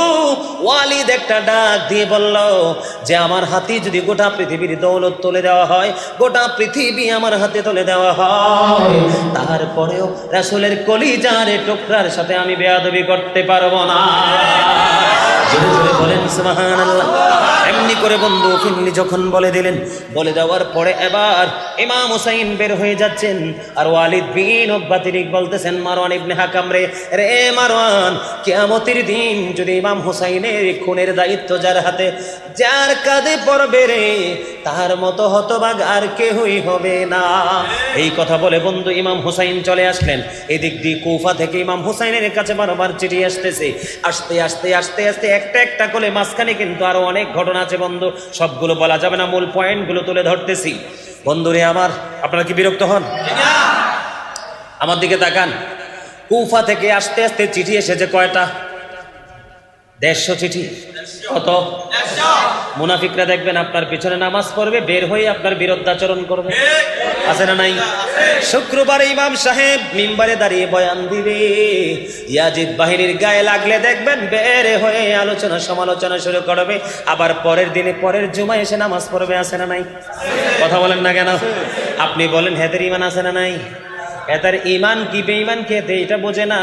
ওয়ালিদ একটা ডাক দিয়ে বলল যে আমার হাতে যদি গোটা পৃথিবীর দৌলত তুলে দেওয়া হয়, গোটা পৃথিবী আমার হাতে তুলে দেওয়া হয়, তারপরেও রাসূলের কলিজার টুকরার সাথে আমি বেয়াদবি করতে পারবো না। জোরে জোরে বলেন সুবহানাল্লাহ। এমনি করে বন্ধু ফিরনি যখন বলে দিলেন, বলে দেওয়ার পরে এবার ইমাম হুসাইন বের হয়ে যাচ্ছেন, আর ওয়ালিদ বিন উকবা তিনি বলতেছেন মারওয়ান ইবনে হাকাম রে, রে মারওয়ান, কিয়ামতের দিন যদি ইমাম হুসাইনের খুনের দায়িত্ব যার হাতে, যার কাঁধে পড়বে রে, তার মতো হতভাগ আর কেউই হবে না। এই কথা বলে বন্ধু ইমাম হুসাইন চলে আসলেন। এদিক দিয়ে কুফা থেকে ইমাম হুসাইনের কাছে বারবার চিঠি আসতেছে। আস্তে আস্তে আস্তে আস্তে একটা একটা করে মাঝখানে কিন্তু আরো অনেক ঘটনা আছে বন্ধু, সবগুলো বলা যাবে না, মূল পয়েন্টগুলো তুলে ধরতেছি। বন্ধুরে আমার, আপনারা কি বিরক্ত হন? আমার দিকে তাকান। কুফা থেকে আস্তে আস্তে চিঠি এসেছে কয়টা? 150 চিঠি। কত? মুনাফিকরা দেখবেন আপনার পিছনে নামাজ পড়বে, বের হয়ে আপনার বিরুদ্ধাচরণ করবে, আছে না নাই? শুক্রবারে ইমাম সাহেব মিম্বারে দাঁড়িয়ে বয়ান দিবে, ইয়াজিদ বাহিনীর গায়ে লাগলে দেখবেন বের হয়ে আলোচনা সমালোচনা শুরু করবে, আবার পরের দিনে পরের জুমায় এসে নামাজ পড়বে, আছে না নাই? কথা বলেন না কেন? আপনি বলেন হেদের ইমান আছে না নাই? এটার ইমান কি বেঈমান কি এটা বোঝে না,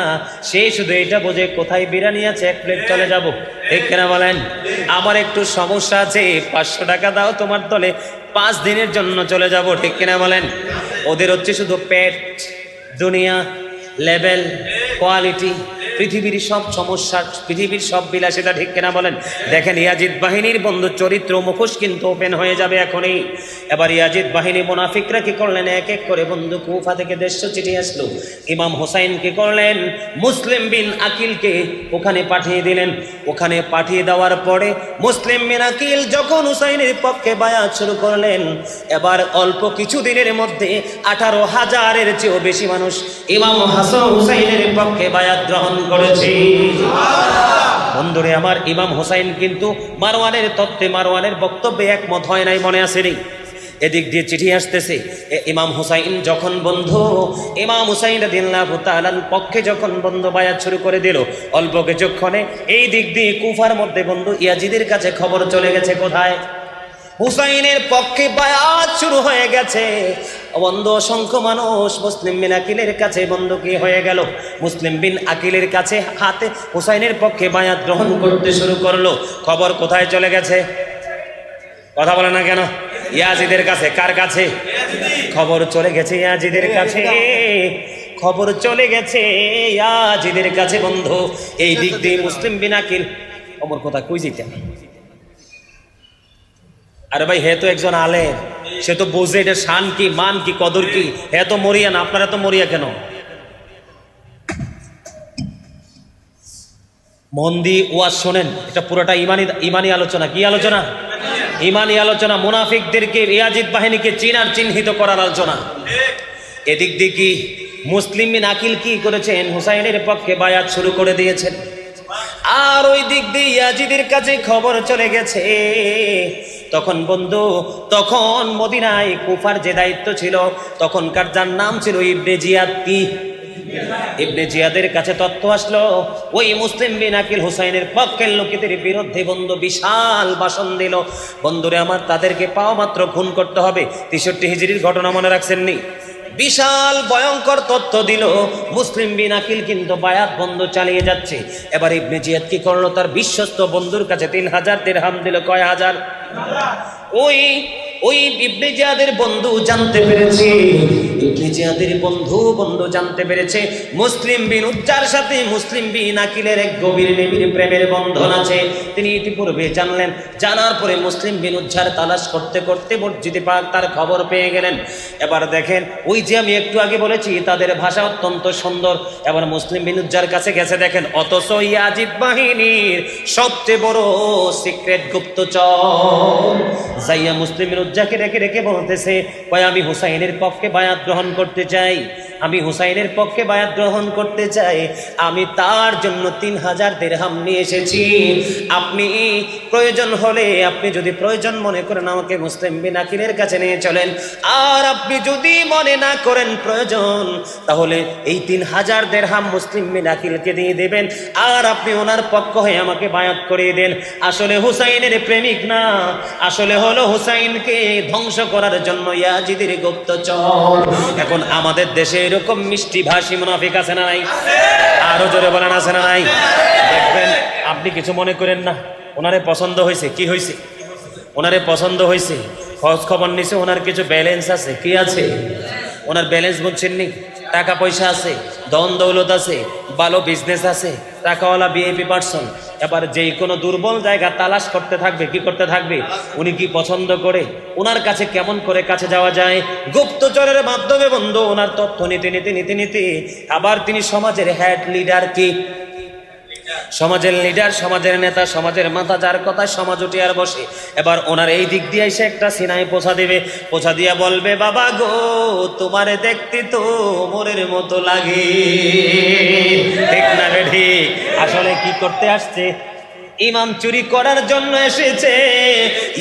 সে শুধু এটা বোঝে কোথায় বিরিয়ানি আছে 1 প্লেট চলে যাব, ঠিক কিনা বলেন? আমার একটু সমস্যা আছে, 500 টাকা দাও, তোমার দলে 5 দিনের জন্য চলে যাব, ঠিক কিনা বলেন? ওদের হচ্ছে শুধু পেট, দুনিয়া, লেভেল, কোয়ালিটি, পৃথিবীর সব সমস্যা, পৃথিবীর সব বিলাসিতা, ঠিক কিনা বলেন? দেখেন ইয়াজিদ বাহিনীর বন্ধু চরিত্র মুখোশ কিন্তু ওপেন হয়ে যাবে এখনই। এবার ইয়াজিদ বাহিনী মুনাফিকরা কি করলেন, এক এক করে বন্ধু কুফা থেকে 150 চিঠি আসলো। ইমাম হোসাইন কি করলেন, মুসলিম বিন আকিলকে ওখানে পাঠিয়ে দিলেন। ওখানে পাঠিয়ে দেওয়ার পরে মুসলিম বিন আকিল যখন হুসাইনের পক্ষে বায়াত শুরু করলেন, এবার অল্প কিছু দিনের মধ্যে 18,000-এর চেয়েও বেশি মানুষ ইমাম হাসান হুসাইনের পক্ষে বায়াত গ্রহণ করেছে। বন্ধুরে আমার, ইমাম হোসাইন কিন্তু মারওয়ানের তত্ত্বে, মারওয়ানের বক্তব্যে একমত হয় নাই, মনে আসেনি? এদিক দিয়ে চিঠি আসতেছে, ইমাম হুসাইন যখন বন্ধু ইমাম হুসাইন রাদিয়াল্লাহু তাআলার পক্ষে যখন বন্ধু বায়াত শুরু করে দিল, অল্প কিছুক্ষণে এই দিক দিয়ে কুফার মধ্যে বন্ধু ইয়াজিদের কাছে খবর চলে গেছে, কোথায়? হুসাইনের পক্ষে বায়াত শুরু হয়ে গেছে। বন্ধু অসংখ্য মানুষ মুসলিম বিন আকিলের কাছে বন্ধু কি হয়ে গেল, মুসলিম বিন আকিলের কাছে হাতে হুসাইনের পক্ষে বায়াত গ্রহণ করতে শুরু করলো। খবর কোথায় চলে গেছে? কথা বলে না কেন? ইয়াজিদের কাছে। কার কাছে? খবর চলে গেছে ইয়াজিদের কাছে, খবর চলে গেছে ইয়াজিদের কাছে বন্ধু। এই দিক দিয়ে মুসলিম বিন আকিল, ওমর কথা কই যেতেন? আরে ভাই, হে তো একজন আলেম, সে তো বোঝে এটা শান কি, মান কি, কদর কি। হে তো মরিয়া না, আপনারা তো মরিয়া কেন? মন দিয়ে ওয়াজ শোনেন, এটা পুরোটা ইমানি আলোচনা। কি আলোচনা? ইমানি আলোচনা। মুনাফিকদেরকে, ইয়াজিদ বাহিনীকে চিনার, চিহ্নিত করার আলোচনা। এদিক দিয়ে কি মুসলিম বিন আকিল কি করেছেন, হুসাইনের পক্ষে বায়াত শুরু করে দিয়েছেন। আর ওই দিক দিয়ে ইয়াজিদের কাছে খবর চলে গেছে। তখন বন্ধু, তখন মদিনায় কুফার যে দায়িত্ব ছিল, তখনকার যার নাম ছিল ইবনে জিয়াদ, কি ইবনে জিয়াদের কাছে তথ্য আসলো, ওই মুসলিম বিন আকিল হুসাইনের পক্ষের লোকেদের বিরুদ্ধে বন্ধু বিশাল ভাষণ দিল। বন্ধুরে আমার, তাদেরকে পাওয়া মাত্র খুন করতে হবে। 63 হিজরির ঘটনা মনে রাখছেন নি? বিশাল ভয়ঙ্কর তথ্য দিল। মুসলিম বিন আকিল কিন্তু বায়াত বন্ধ চালিয়ে যাচ্ছে। এবার ইবনে জিয়াদ কি করলো, তার বিশ্বস্ত বন্ধুর কাছে 3000 দিরহাম দিল। কয় হাজার? ওই ইবনে জিয়াদের বন্ধু জানতে পেরেছে, ইবনে জিয়াদের বন্ধু জানতে পেরেছে মুসলিম বিন উজ্জার সাথে মুসলিম বিন আকিলের এক গভীর নিবিড় প্রেমের বন্ধন আছে। তিনি ইতিপূর্বে জানলেন। জানার পরে মুসলিম বিন উজ্জার তালাশ করতে করতে মসজিদে পাক তার খবর পেয়ে গেলেন। এবার দেখেন, ওই যে আমি একটু আগে বলেছি তাদের ভাষা অত্যন্ত সুন্দর। এবার মুসলিম বিন উজ্জার কাছে গেছে, দেখেন, অথচ ইয়াজিদ বাহিনীর সবচেয়ে বড় সিক্রেট গুপ্তচর যাইয়া মুসলিম বিন উজ্জাকে রেখে বলতেছে, কয় আমি হুসাইনের পক্ষে বায়াত গ্রহণ করতে চাই, আমি হুসাইনের পক্ষে বায়াত গ্রহণ করতে চাই। আমি তার জন্য 3000 দিরহাম নিয়ে এসেছি। আপনি প্রয়োজন হলে, আপনি যদি প্রয়োজন মনে করেন, আমাকে মুসলিম বিন আকিলের কাছে নিয়ে চলেন। আর আপনি যদি মনে না করেন প্রয়োজন, তাহলে এই 3000 দিরহাম মুসলিম বিন আকিলকে দিয়ে দেবেন, আর আপনি ওনার পক্ষ হয়ে আমাকে বায়াত করিয়ে দেন। আসলে হুসাইনের প্রেমিক না, আসলে হলো হুসাইনকে ধ্বংস করার জন্য ইয়াজিদের গুপ্তচর। এখন আমাদের দেশে এরকম মিষ্টি ভাষী মুনাফিক আছে না নাই? আরো জোরে বলেন, আছে না নাই? দেখবেন, আপনি কিছু মনে করেন না, ওনারে পছন্দ হয়েছে। কি হয়েছে? ওনারে পছন্দ হয়েছে, খোঁজ খবর নিছে, ওনার কিছু ব্যালেন্স আছে। কি আছে? ওনার ব্যালেন্স বুঝছেন নি? টাকা পয়সা আছে, ধন দৌলত আছে, ভালো বিজনেস আছে, টাকাওয়ালা ভিআইপি পারসন। এবার যেই কোনো দুর্বল জায়গা তালাশ করতে থাকবে। কি করতে থাকবে? উনি কি পছন্দ করে, ওনার কাছে কেমন করে কাছে যাওয়া যায়, গুপ্তচরের মাধ্যমে বন্ধু ওনার তথ্য নিতে আবার তিনি সমাজের হেড লিডার, কি সমাজের লিডার, সমাজের নেতা, সমাজের মাথা, যার কথা সমাজ উঠে আর বসে। এবার ওনার এই দিক দিয়ে এসে একটা সিনায় পোছা দিবে, পোছা দিয়া বলবে, বাবা গো তোমারে দেখতে তো মোরের মতো লাগে। ঠিক না বেঠি? আসলে কি করতে আসছে? ইমাম চুরি করার জন্য এসেছে,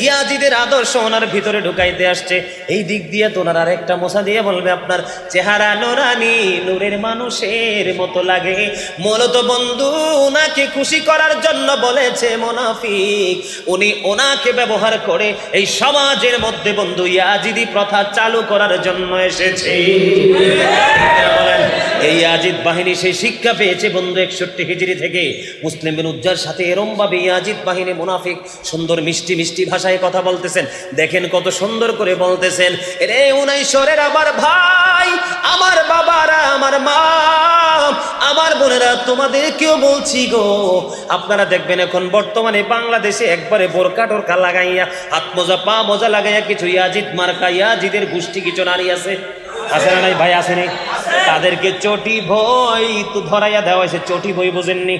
ইয়াজিদের আদর্শ ওনার ভিতরে ঢুকাইতে আসছে। এই দিক দিয়ে তো ওনার আরেকটা মোছা দিয়ে বলবে, আপনার চেহারা নোরানি, নূরের মানুষের মতো লাগে। মূলত বন্ধু ওনাকে খুশি করার জন্য বলেছে মুনাফিক, উনি ওনাকে ব্যবহার করে এই সমাজের মধ্যে বন্ধু ইয়াজিদি প্রথা চালু করার জন্য এসেছে। বলেন, এই ইয়াজিদ বাহিনী সেই শিক্ষা পেয়েছে বন্ধু 61 হিজরি থেকে। মুসলিম বিন উজ্জার সাথে এরম ভাবে ইয়াজিদ বাহিনী মুনাফিক সুন্দর মিষ্টি মিষ্টি ভাষায় কথা বলতেছেন। দেখেন কত সুন্দর করে বলতেছেন, রে উনাইশরের আমার ভাই, আমার বাবারা, আমার মা, আমার বোনেরা, তোমাদেরকেও বলছি গো, আপনারা দেখবেন এখন বর্তমানে বাংলাদেশে একবারে বোরকা টোরকা লাগাইয়া, হাত মোজা পা মোজা লাগাইয়া কিছু ইয়াজিদ মার্কা ইয়াজিদের গোষ্ঠী কিছু নারী আছে, আছে না নাই ভাই? আছে নি? তাদেরকে চটি বই তো ধরাইয়া দেওয়া হয়েছে। চটি বই বোঝেননি?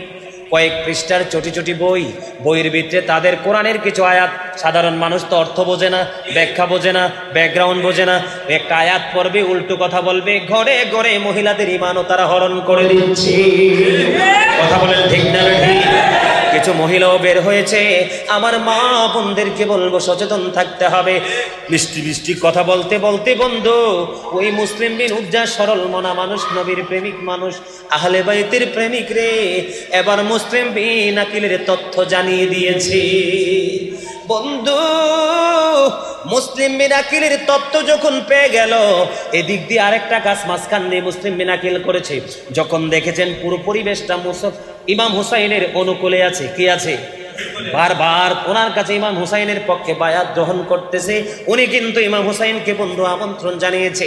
কয়েক পৃষ্ঠার চটি চটি বই, বইয়ের ভিতরে তাদের কোরআনের কিছু আয়াত, সাধারণ মানুষ তো অর্থ বোঝে না, ব্যাখ্যা বোঝে না, ব্যাকগ্রাউন্ড বোঝে না, একটা আয়াত পড়বে উল্টো কথা বলবে, ঘরে ঘরে মহিলাদের ইমানও তারা হরণ করে দিচ্ছে। কথা বলেন ঠিক না? কিছু মহিলাও বের হয়েছে। আমার মা বোনদেরকে বলবো সচেতন থাকতে হবে। মিষ্টি মিষ্টি কথা বলতে বলতে বন্ধু ওই মুসলিম বিন উজ্জা সরল মনা মানুষ, নবীর প্রেমিক মানুষ, আহলে বাইতের প্রেমিক রে, এবার মুসলিম বিন আকিলের তথ্য জানিয়ে দিয়েছে। বন্ধু মুসলিম বিন আকিলের তত্ত্ব যখন পেয়ে গেল, এদিক দিয়ে আরেকটা কাজ মাঝখান দিয়ে মুসলিম বিন আকিল করেছে। যখন দেখেছেন পুরো পরিবেশটা ইমাম হুসাইনের অনুকূলে আছে, কি আছে, বারবার ওনার কাছে ইমাম হুসাইনের পক্ষে বায়াত গ্রহণ করতেছে। উনি কিন্তু ইমাম হুসাইনকে বন্ধু আমন্ত্রণ জানিয়েছে,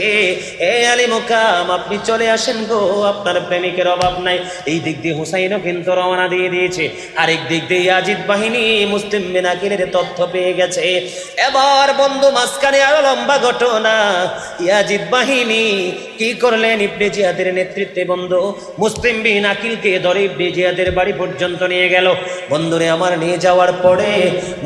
এ আলী মুকাম আপনি চলে আসেন গো, আপনার প্রেমিকের অভাব নাই। এই দিক দিয়ে হুসাইনও কিন্তু রওনা দিয়ে দিয়েছে। আরেক দিক দিয়ে ইয়াজিদ বাহিনী মুসলিম বিন আকিলের তথ্য পেয়ে গেছে। এবার বন্ধু মাঝখানে আরো লম্বা ঘটনা। ইয়াজিদ বাহিনী কি করলেন? ইবনে জিয়াদের নেতৃত্বে বন্ধু মুসলিম বিন আকিলকে ধরে ইবনে জিয়াদের বাড়ি পর্যন্ত নিয়ে গেল। বন্ধুরে আমার, নিয়ে যাওয়ার পরে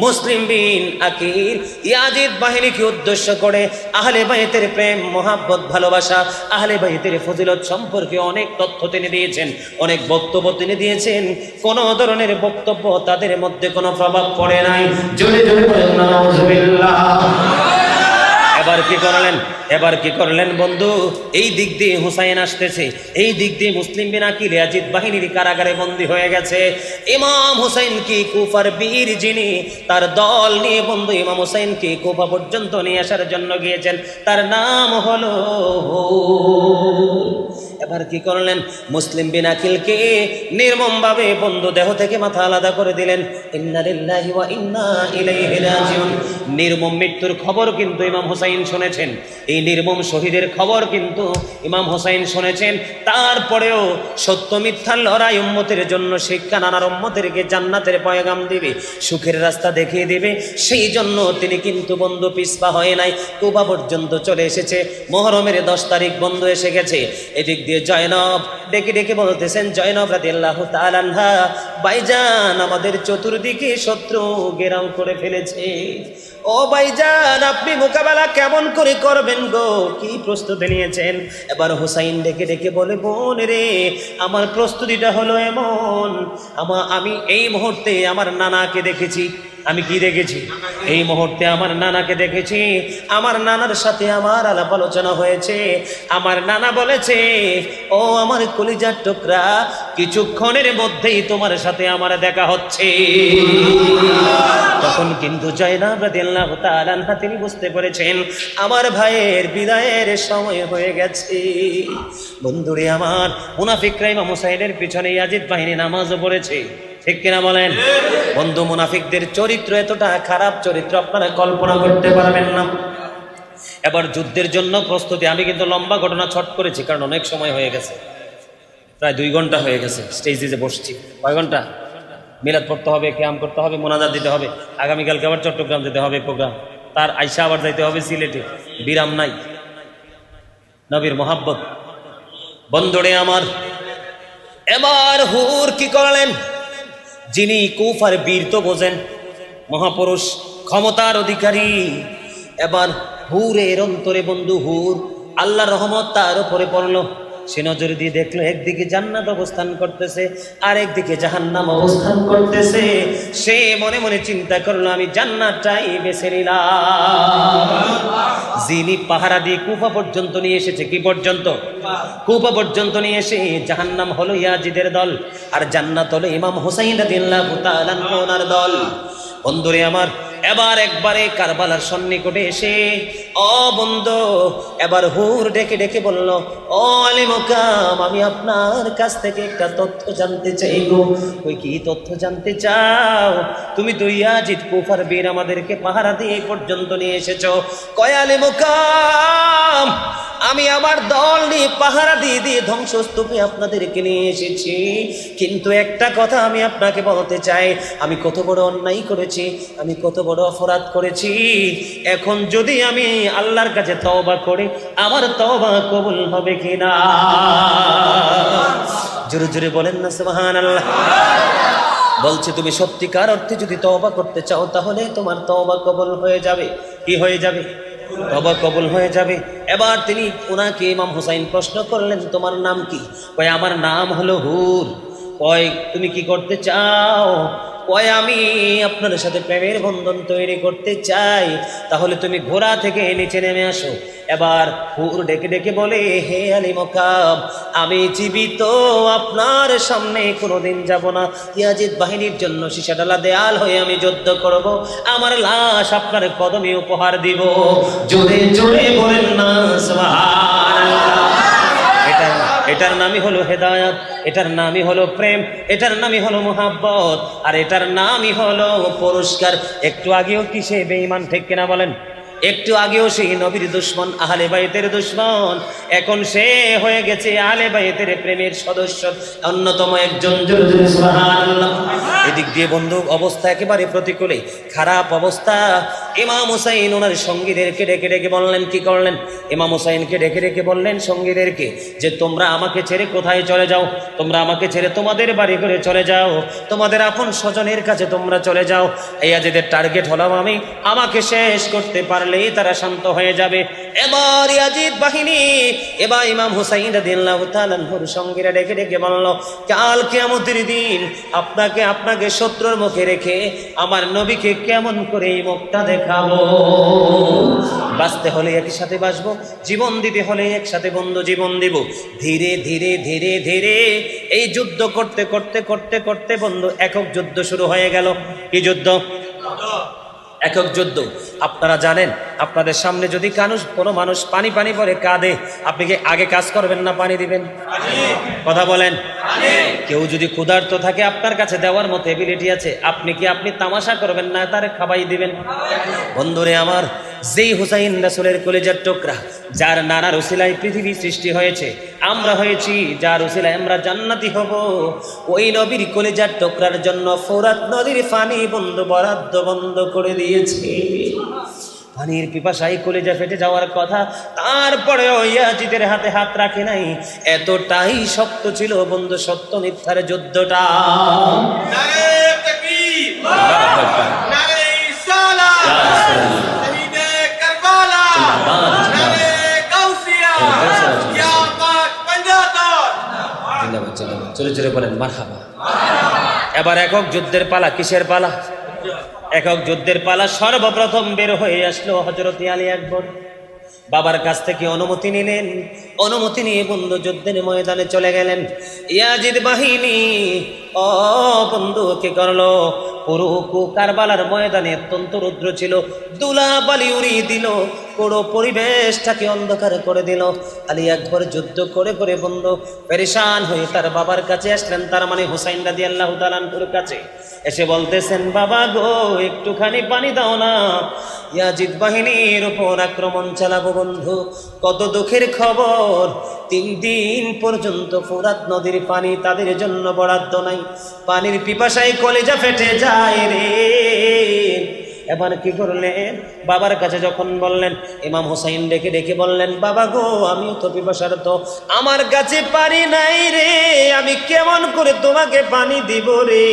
মুসলিম বিন আকিল ইয়াজিদ বাহিনীকে উদ্দেশ্য করে আহলে বাইতের প্রেম, মোহাব্বত, ভালোবাসা, আহলে বাইতের ফজিলত সম্পর্কে অনেক তথ্য তিনি দিয়েছেন, অনেক বক্তব্য তিনি দিয়েছেন। কোন ধরনের বক্তব্য তাদের মধ্যে কোনো প্রভাব পড়ে নাই। জোরে জোরে বলেন নাউজুবিল্লাহ। এবার কি করলেন বন্ধু? এই দিক দিয়ে হুসাইন আসতেছে, এই দিক দিয়ে মুসলিম বিন আকিল ইয়াজিদ বাহিনীর কারাগারে বন্দী হয়ে গেছে। ইমাম হুসাইন কি কুফার বীর, যিনি তার দল নিয়ে বন্ধু ইমাম হুসাইন কি কুফা পর্যন্ত নিয়ে আসার জন্য গিয়েছেন, তার নাম হলো। এবার কি করলেন? মুসলিম বিন আকিলকে নির্মম ভাবে বন্ধু দেহ থেকে মাথা আলাদা করে দিলেন। ইন্না লিল্লাহি ওয়া ইন্না ইলাইহি রাজিউন। নির্মম মৃত্যুর খবর কিন্তু ইমাম হুসাইন শুনেছেন, এই নির্মম শহীদের খবর কিন্তু ইমাম হুসাইন শুনেছেন। তারপরেও সত্য মিথ্যার লড়াই উম্মতের জন্য শিক্ষা, নানার উম্মতেরকে জান্নাতের পয়গাম দিবে, সুখের রাস্তা দেখিয়ে দিবে, সেই জন্য তিনি কিন্তু বন্ধু পিছপা হয় নাই, কুবা পর্যন্ত চলে এসেছে। মুহররমের 10 তারিখ বন্ধু এসে গেছে। এদিক দিয়ে জয়নব ডেকে ডেকে বলতেছেন, জয়নব রাদিয়াল্লাহু তাআলা আনহা, ভাইজান আমাদের চতুর্দিকে শত্রু ঘেরাও করে ফেলেছে। ও ভাইজান আপনি মোকাবেলা কেমন করে করবেন গো, কি প্রস্তুতি নিয়েছেন? এবার হুসাইন ডেকে ডেকে বলে, বোন রে, আমার প্রস্তুতিটা হলো এমন, আমি এই মুহূর্তে আমার নানাকে দেখেছি। আমি কি দেখেছি? এই মুহূর্তে আমার নানাকে দেখেছি। আমার নানার সাথে আমার আলাপ আলোচনা হয়েছে। আমার নানা বলেছে, ও আমার কলিজার টুকরা, কিছুক্ষণের মধ্যেই তোমার সাথে আমার দেখা হচ্ছে। তখন কিন্তু জয়নব রাদিয়াল্লাহু তাআলা আনহা তিনি বুঝতে পেরেছেন আমার ভাইয়ের বিদায়ের সময় হয়ে গেছে। বন্ধুরে আমার, মুনাফিকরা ইমাম হুসাইনের পিছনে ইয়াজিদ বাহিনী নামাজও পড়েছে, ঠিক কিনা বলেন? বন্ধু মুনাফিকদের চরিত্র এতটা খারাপ চরিত্র আপনারা কল্পনা করতে পারবেন না। এবার যুদ্ধের জন্য প্রস্তুতি। আমি কিন্তু লম্বা ঘটনা ছট করেছি, কারণ অনেক সময় হয়ে গেছে, প্রায় 2 ঘন্টা হয়ে গেছে স্টেজে যে বসছি। কয় ঘন্টা? মিলাদ পড়তে হবে, কিয়াম করতে হবে, মোনাজাত দিতে হবে, আগামীকালকে আবার চট্টগ্রাম যেতে হবে প্রোগ্রাম, তার আইসা আবার যাইতে হবে সিলেটে, বিরাম নাই। নবীর মোহাব্বত। বন্ধুরে আমার, এবার হুর কি করলেন? যিনি কুফার বীর তো বোঝেন, মহাপুরুষ, ক্ষমতার অধিকারী। এবার হুরের অন্তরে বন্ধু হুর, আল্লাহর রহমত তার উপরে পড়লো। সে নজর দিয়ে দেখলো একদিকে জান্নাত অবস্থান করতেছে আর একদিকে জাহান্নাম অবস্থান করতেছে। সে মনে মনে চিন্তা করলো আমি জান্নাতটাই বেছে নিলাম। যিনি পাহারা দিয়ে কুফা পর্যন্ত নিয়ে এসেছে, কি পর্যন্ত? কুফা পর্যন্ত নিয়ে এসে জাহান্নাম হলো ইয়াজিদের দল আর জান্নাত হলো ইমাম হুসাইন রাদিয়াল্লাহু তাআলা ওনার দল। বন্ধুরে আমার, এবার একবারে কারবালার সন্নিকটে এসে ও বন্ধু, এবার হুর ডেকে ডেকে বলল, ও আলী মুকাম, আমি আপনার কাছ থেকে একটা তথ্য জানতে চাই গো। ওই কি তথ্য জানতে চাও? তুমি তো ইয়াজিদ কুফার বীর, আমাদেরকে পাহারা দিয়ে পর্যন্ত নিয়ে এসেছো। কয় আলী মুকাম, আমি আমার দল নিয়ে পাহারা দিয়ে দিয়ে ধ্বংসস্তূপে আপনাদেরকে নিয়ে এসেছি, কিন্তু একটা কথা আমি আপনাকে বলতে চাই, আমি কত বড় অন্যায় করেছি, আমি কত বড় অপরাধ করেছি। এখন যদি আমি আল্লাহর কাছে তওবা করি, আমার তওবা কবুল হবে কিনা? জোরে জোরে বলেন না সুবহানাল্লাহ। বলছে তুমি সত্যিকার অর্থে যদি তওবা করতে চাও তাহলে তোমার তওবা কবুল হয়ে যাবে। কি হয়ে যাবে? তওবা কবুল হয়ে যাবে। এবার তিনি ওনাকে ইমাম হুসাইন প্রশ্ন করলেন, তোমার নাম কি? কয় আমার নাম হলো হুর। কয় তুমি কি করতে চাও? কয় আমি আপনার সাথে প্রেমের বন্ধন তৈরি করতে চাই। তাহলে তুমি ঘোড়া থেকে নিচে নেমে আসো। এবার হুর ডেকে ডেকে বলে, হে আলী মুকাম, আমি জীবিত আপনার সামনে কোনোদিন যাব না। ইয়াজিদ বাহিনীর জন্য সীসাডালা দেয়াল হয়ে আমি যুদ্ধ করব, আমার লাশ আপনার কদমে উপহার দিব। জোরে জোরে বলেন না সুবহানাল্লাহ। এটার নামই হলো হেদায়েত, এটার নামই হলো প্রেম, এটার নামই হলো মুহাব্বত, আর এটার নামই হলো পুরস্কার। একটু আগেও কি সে বেঈমান, ঠিক কিনা বলেন? একটু আগেও সেই নবীর দুশমন, আহলে বাইতের দুশমন, এখন সে হয়ে গেছে আহলে বাইতের প্রেমের সদস্য, অন্যতম একজন। সুবহানাল্লাহ। এদিক দিয়ে বন্ধু অবস্থা একেবারে প্রতিকূলে, খারাপ অবস্থা। ইমাম হুসাইন ওনার সঙ্গীদেরকে ডেকে ডেকে বললেন, কি করলেন? ইমাম হুসাইনকে ডেকে ডেকে বললেন সঙ্গীদেরকে যে তোমরা আমাকে ছেড়ে কোথায় চলে যাও, তোমরা আমাকে ছেড়ে তোমাদের বাড়ি করে চলে যাও, তোমাদের আপন স্বজনের কাছে তোমরা চলে যাও। ইয়াজিদের টার্গেট হলাম আমি, আমাকে শেষ করতে পারলেই তারা শান্ত হয়ে যাবে। এবার ইয়াজিদ বাহিনী, এবার ইমাম হুসাইন রাদিয়াল্লাহু তাআলা আনহুর সঙ্গীরা ডেকে ডেকে বলল, কাল কিয়ামতের দিন আপনাকে শত্রুর মুখে রেখে আমার নবীকে কেমন করে এই মুখটা দেখাবো? বাঁচতে হলে একই সাথে বাঁচবো, জীবন দিতে হলে একসাথে বন্ধু জীবন দিব। ধীরে ধীরে ধীরে ধীরে এই যুদ্ধ করতে করতে করতে করতে বন্ধু একক যুদ্ধ শুরু হয়ে গেল। কি যুদ্ধ? একক যুদ্ধ। আপনারা জানেন, আপনাদের সামনে যদি কোনো মানুষ পানি পানি পরে কাঁদে, আপনি কি আগে কাজ করবেন না পানি দিবেন? কথা বলেন। কেউ যদি ক্ষুধার্ত থাকে, আপনার কাছে দেওয়ার মতো এবিলিটি আছে, আপনি তামাশা করবেন না, তারে খাবাই দিবেন? বন্ধুরে আমার, যেই হুসাইন রাসূলের কলিজার টুকরা, যার নানার উসিলায় পৃথিবী সৃষ্টি হয়েছে, আমরা হয়েছি, যার উসিলায় আমরা জান্নাতি হব, ওই নবীর কলিজার টুকরার জন্য ফোরাত নদীর পানি বন্ধ করে দিয়েছে। পানির পিপাসায় কলিজা ফেটে যাওয়ার কথা, তারপরেও ইয়াজিদের হাতে হাত রাখে নাই। এতটাই শক্ত ছিল বন্ধু সত্য মিথ্যার যুদ্ধটা। চলে চলে বলেন মারহাবা। এবার একক যুদ্ধের পালা। কিসের পালা? একক যুদ্ধের পালা। সর্বপ্রথম বের হয়ে আসলো হযরত আলী আকবর। বাবার কাছ থেকে অনুমতি নিলেন, অনুমতি নিয়ে বন্ধু যুদ্ধের ময়দানে চলে গেলেন। ইয়াজিদ বাহিনী ও বন্ধু কি করলো? পুরো কারবালার ময়দানে অত্যন্ত রুদ্র ছিল, দুলা বালি উড়িয়ে দিল, পুরো পরিবেশটাকে অন্ধকার করে দিল। আলী আকবর যুদ্ধ করে করে বন্ধু পেরেশান হয়ে তার বাবার কাছে আসলেন, তার মানে হুসাইন রাদিয়াল্লাহু তাআলা আনহুর কাছে এসে বলতেছেন, বাবা গো, একটুখানি পানি দাও না, ইয়াজিদ বাহিনীর উপর আক্রমণ চালাবো। বন্ধু কত দুঃখের খবর, 3 দিন পর্যন্ত ফোরাত নদীর পানি তাদের জন্য বরাদ্দ নাই, পানির পিপাসায় কলিজা ফেটে যায় রে। এবার কি করলেন? বাবার কাছে যখন বললেন, ইমাম হুসাইন ডেকে ডেকে বললেন, বাবা গো, আমিও তো পিপাসার্ত, আমার কাছে পানি নাই রে, আমি কেমন করে তোমাকে পানি দিব রে?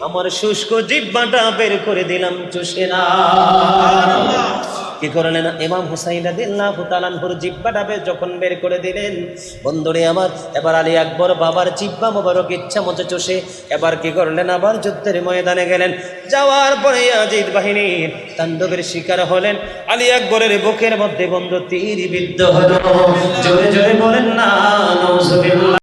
আমার শুষ্ক জিহ্বাটা বের করে দিলাম চুষে না। কি করলেন ইমাম হুসাইন রাদিয়াল্লাহু তাআলা আনহুর জিহ্বাটা যখন বের করে দিলেন, বন্ধুরে আমার, এবার আলী আকবর বাবার জিহ্বা মোবারক ইচ্ছা মতো চষে এবার কি করলেন, আবার যুদ্ধের ময়দানে গেলেন। যাওয়ার পরে ইয়াজিদ বাহিনীর তাণ্ডবের শিকার হলেন। আলী আকবরের বুকের মধ্যে বন্ধু তীর বিদ্ধ হলো। জোরে জোরে বলেন না নাউজুবিল্লাহ।